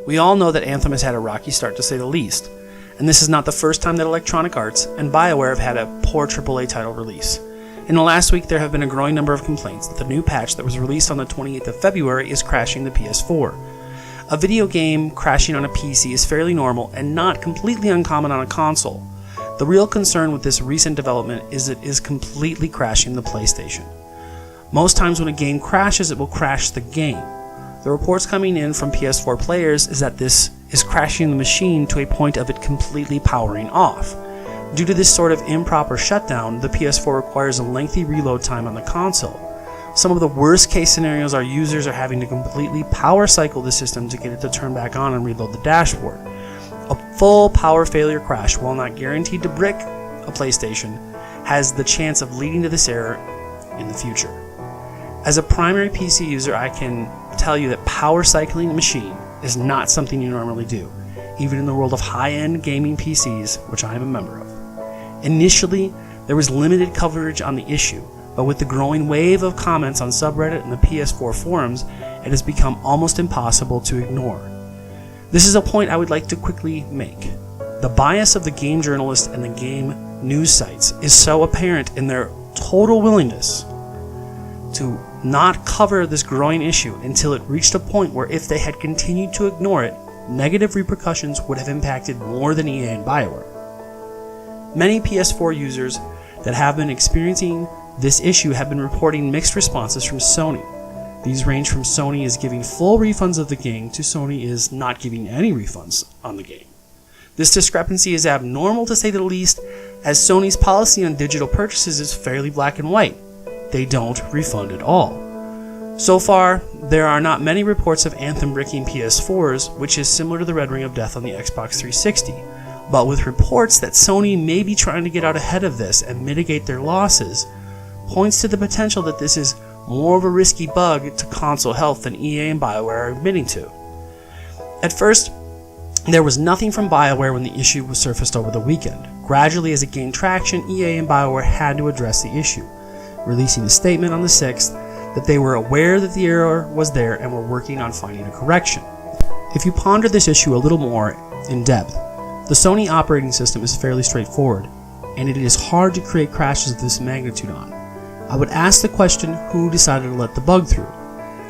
We all know that Anthem has had a rocky start to say the least, and this is not the first time that Electronic Arts and BioWare have had a poor AAA title release. In the last week, there have been a growing number of complaints that the new patch that was released on the 28th of February is crashing the PS4. A video game crashing on a PC is fairly normal and not completely uncommon on a console. The real concern with this recent development is it is completely crashing the PlayStation. Most times when a game crashes, it will crash the game. The reports coming in from PS4 players is that this is crashing the machine to a point of it completely powering off. Due to this sort of improper shutdown, the PS4 requires a lengthy reload time on the console. Some of the worst case scenarios are users are having to completely power cycle the system to get it to turn back on and reload the dashboard. A full power failure crash, while not guaranteed to brick a PlayStation, has the chance of leading to this error in the future. As a primary PC user, I can tell you that power cycling a machine is not something you normally do, even in the world of high-end gaming PCs, which I am a member of. Initially, there was limited coverage on the issue, but with the growing wave of comments on subreddit and the PS4 forums, it has become almost impossible to ignore. This is a point I would like to quickly make. The bias of the game journalists and the game news sites is so apparent in their total willingness to not cover this growing issue until it reached a point where if they had continued to ignore it, negative repercussions would have impacted more than EA and BioWare. Many PS4 users that have been experiencing this issue have been reporting mixed responses from Sony. These range from Sony is giving full refunds of the game to Sony is not giving any refunds on the game. This discrepancy is abnormal to say the least, as Sony's policy on digital purchases is fairly black and white. They don't refund at all. So far, there are not many reports of Anthem bricking PS4s, which is similar to the Red Ring of Death on the Xbox 360, but with reports that Sony may be trying to get out ahead of this and mitigate their losses, points to the potential that this is more of a risky bug to console health than EA and BioWare are admitting to. At first, there was nothing from BioWare when the issue was surfaced over the weekend. Gradually, as it gained traction, EA and BioWare had to address the issue, releasing a statement on the 6th that they were aware that the error was there and were working on finding a correction. If you ponder this issue a little more in depth, the Sony operating system is fairly straightforward, and it is hard to create crashes of this magnitude on. I would ask the question, who decided to let the bug through?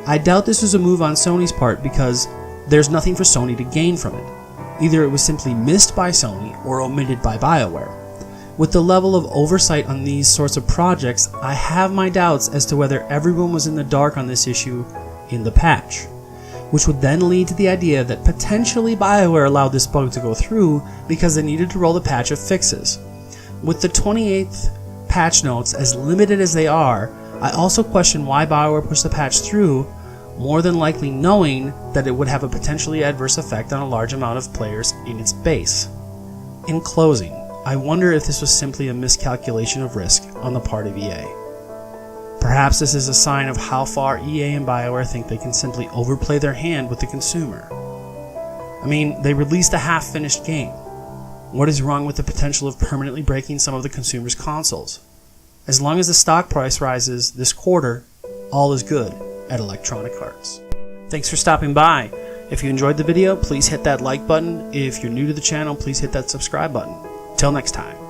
I doubt this was a move on Sony's part because there's nothing for Sony to gain from it. Either it was simply missed by Sony or omitted by BioWare. With the level of oversight on these sorts of projects, I have my doubts as to whether everyone was in the dark on this issue in the patch, which would then lead to the idea that potentially BioWare allowed this bug to go through because they needed to roll the patch of fixes. With the 28th patch notes as limited as they are, I also question why BioWare pushed the patch through, more than likely knowing that it would have a potentially adverse effect on a large amount of players in its base. In closing, I wonder if this was simply a miscalculation of risk on the part of EA. Perhaps this is a sign of how far EA and BioWare think they can simply overplay their hand with the consumer. I mean, they released a half-finished game. What is wrong with the potential of permanently breaking some of the consumer's consoles? As long as the stock price rises this quarter, all is good at Electronic Arts. Thanks for stopping by. If you enjoyed the video, please hit that like button. If you're new to the channel, please hit that subscribe button. Till next time.